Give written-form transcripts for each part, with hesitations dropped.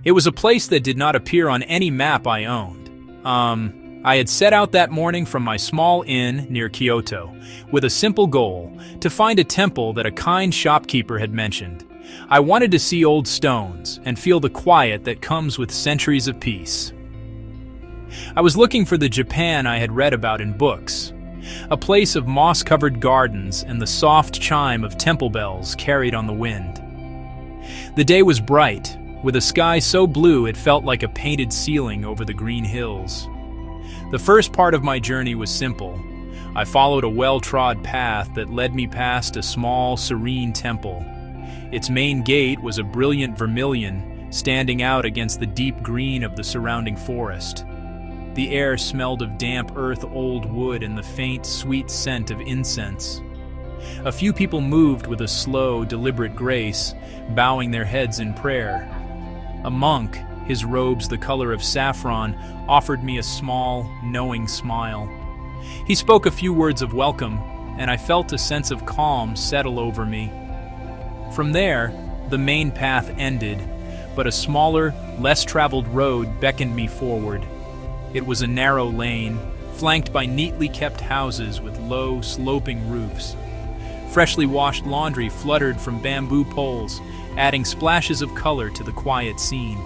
It was a place that did not appear on any map I owned. I had set out that morning from my small inn near Kyoto with a simple goal: to find a temple that a kind shopkeeper had mentioned. I wanted to see old stones and feel the quiet that comes with centuries of peace. I was looking for the Japan I had read about in books, a place of moss-covered gardens and the soft chime of temple bells carried on the wind. The day was bright, with a sky so blue it felt like a painted ceiling over the green hills. The first part of my journey was simple. I followed a well-trod path that led me past a small, serene temple. Its main gate was a brilliant vermilion, standing out against the deep green of the surrounding forest. The air smelled of damp earth, old wood, and the faint, sweet scent of incense. A few people moved with a slow, deliberate grace, bowing their heads in prayer. A monk, his robes the color of saffron, offered me a small, knowing smile. He spoke a few words of welcome, and I felt a sense of calm settle over me. From there, the main path ended, but a smaller, less traveled road beckoned me forward. It was a narrow lane, flanked by neatly kept houses with low, sloping roofs. Freshly washed laundry fluttered from bamboo poles, adding splashes of color to the quiet scene.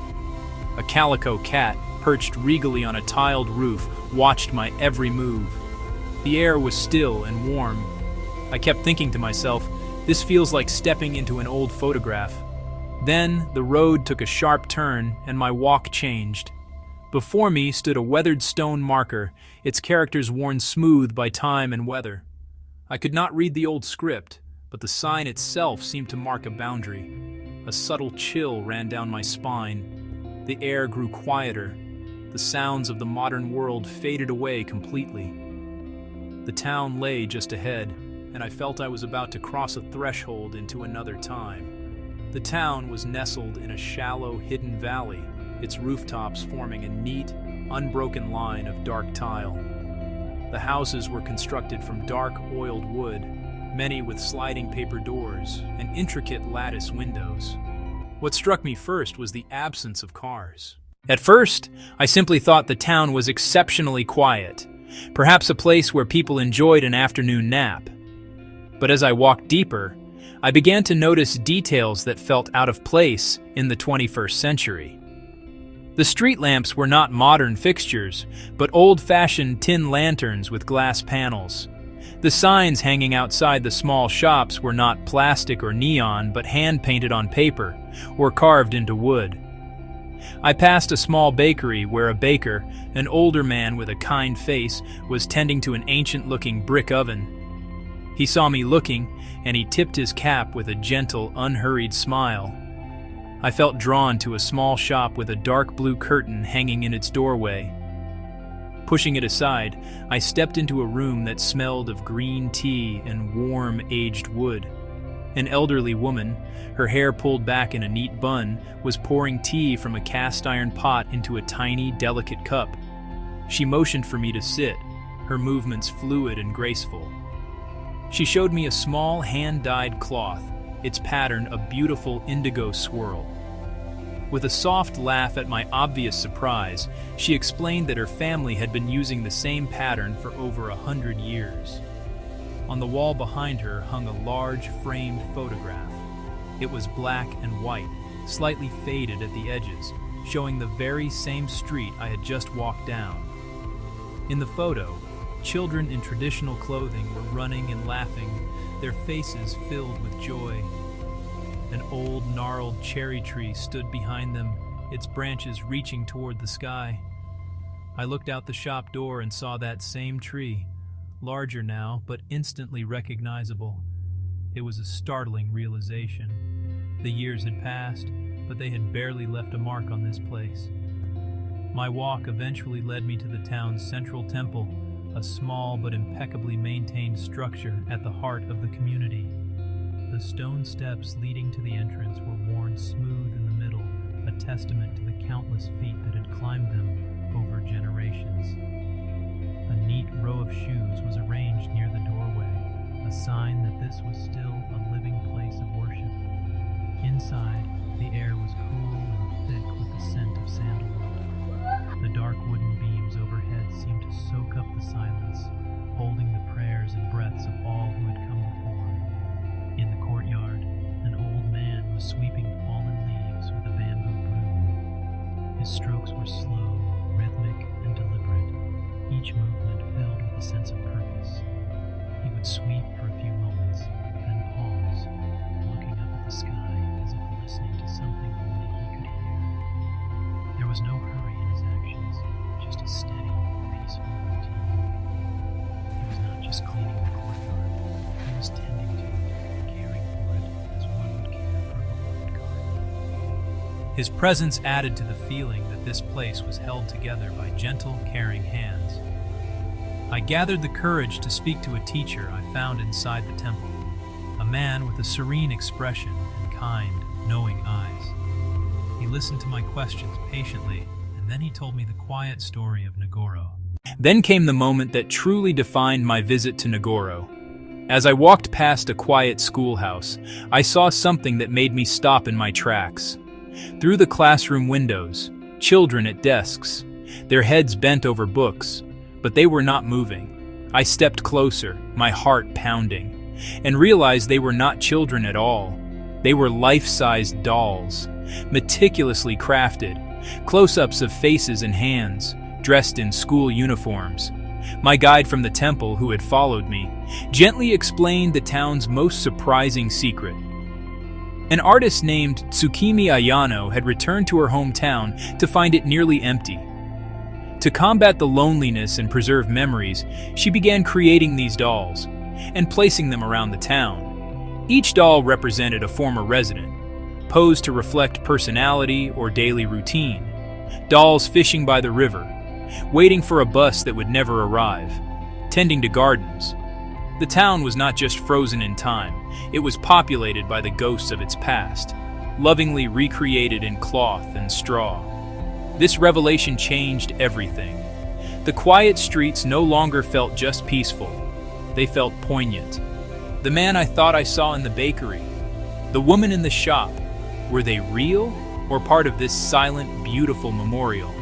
A calico cat, perched regally on a tiled roof, watched my every move. The air was still and warm. I kept thinking to myself, this feels like stepping into an old photograph. Then the road took a sharp turn and my walk changed. Before me stood a weathered stone marker, its characters worn smooth by time and weather. I could not read the old script, but the sign itself seemed to mark a boundary. A subtle chill ran down my spine. The air grew quieter. The sounds of the modern world faded away completely. The town lay just ahead, and I felt I was about to cross a threshold into another time. The town was nestled in a shallow, hidden valley, its rooftops forming a neat, unbroken line of dark tile. The houses were constructed from dark, oiled wood, many with sliding paper doors and intricate lattice windows. What struck me first was the absence of cars. At first, I simply thought the town was exceptionally quiet, perhaps a place where people enjoyed an afternoon nap. But as I walked deeper, I began to notice details that felt out of place in the 21st century. The street lamps were not modern fixtures, but old-fashioned tin lanterns with glass panels. The signs hanging outside the small shops were not plastic or neon, but hand-painted on paper or carved into wood. I passed a small bakery where a baker, an older man with a kind face, was tending to an ancient-looking brick oven. He saw me looking, and he tipped his cap with a gentle, unhurried smile. I felt drawn to a small shop with a dark blue curtain hanging in its doorway. Pushing it aside, I stepped into a room that smelled of green tea and warm, aged wood. An elderly woman, her hair pulled back in a neat bun, was pouring tea from a cast-iron pot into a tiny, delicate cup. She motioned for me to sit, her movements fluid and graceful. She showed me a small, hand-dyed cloth, its pattern a beautiful indigo swirl. With a soft laugh at my obvious surprise, she explained that her family had been using the same pattern for over 100 years. On the wall behind her hung a large framed photograph. It was black and white, slightly faded at the edges, showing the very same street I had just walked down. In the photo, children in traditional clothing were running and laughing, their faces filled with joy. An old, gnarled cherry tree stood behind them, its branches reaching toward the sky. I looked out the shop door and saw that same tree, larger now, but instantly recognizable. It was a startling realization. The years had passed, but they had barely left a mark on this place. My walk eventually led me to the town's central temple, a small but impeccably maintained structure at the heart of the community. The stone steps leading to the entrance were worn smooth in the middle, a testament to the countless feet that had climbed them over generations. A neat row of shoes was arranged near the doorway, a sign that this was still a living place of worship. Inside, the air was cool and thick with the His strokes were slow, rhythmic, and deliberate, each movement filled with a sense of purpose. He would sweep for a few moments, then pause, looking up at the sky as if listening to something only he could hear. There was no hurry in his actions, just a steady, peaceful routine. He was not just cleaning the courtyard, he was tending to it, caring for it as one would care for a beloved garden. His presence added to the feeling that this place was held together by gentle, caring hands. I gathered the courage to speak to a teacher I found inside the temple, a man with a serene expression and kind, knowing eyes. He listened to my questions patiently, and then he told me the quiet story of Ngoro. Then came the moment that truly defined my visit to Ngoro. As I walked past a quiet schoolhouse, I saw something that made me stop in my tracks. Through the classroom windows, children at desks, their heads bent over books, but they were not moving. I stepped closer, my heart pounding, and realized they were not children at all. They were life-sized dolls, meticulously crafted, close-ups of faces and hands, dressed in school uniforms. My guide from the temple, who had followed me, gently explained the town's most surprising secret. An artist named Tsukimi Ayano had returned to her hometown to find it nearly empty. To combat the loneliness and preserve memories, she began creating these dolls and placing them around the town. Each doll represented a former resident, posed to reflect personality or daily routine. Dolls fishing by the river, waiting for a bus that would never arrive, tending to gardens. The town was not just frozen in time, it was populated by the ghosts of its past, lovingly recreated in cloth and straw. This revelation changed everything. The quiet streets no longer felt just peaceful, they felt poignant. The man I thought I saw in the bakery, the woman in the shop, were they real or part of this silent, beautiful memorial?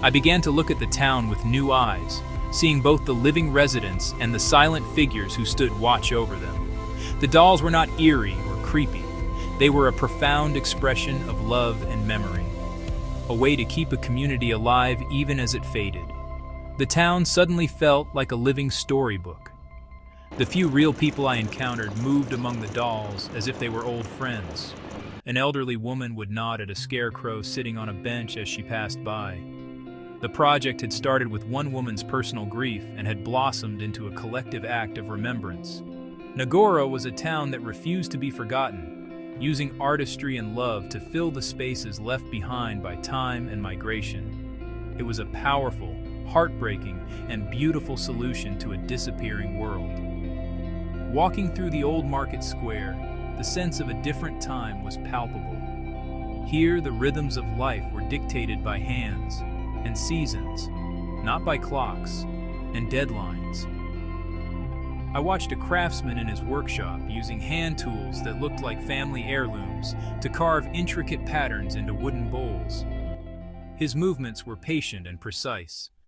I began to look at the town with new eyes, seeing both the living residents and the silent figures who stood watch over them. The dolls were not eerie or creepy. They were a profound expression of love and memory, a way to keep a community alive even as it faded. The town suddenly felt like a living storybook. The few real people I encountered moved among the dolls as if they were old friends. An elderly woman would nod at a scarecrow sitting on a bench as she passed by. The project had started with one woman's personal grief and had blossomed into a collective act of remembrance. Ngoro was a town that refused to be forgotten, using artistry and love to fill the spaces left behind by time and migration. It was a powerful, heartbreaking, and beautiful solution to a disappearing world. Walking through the old market square, the sense of a different time was palpable. Here, the rhythms of life were dictated by hands and seasons, not by clocks and deadlines. I watched a craftsman in his workshop using hand tools that looked like family heirlooms to carve intricate patterns into wooden bowls. His movements were patient and precise,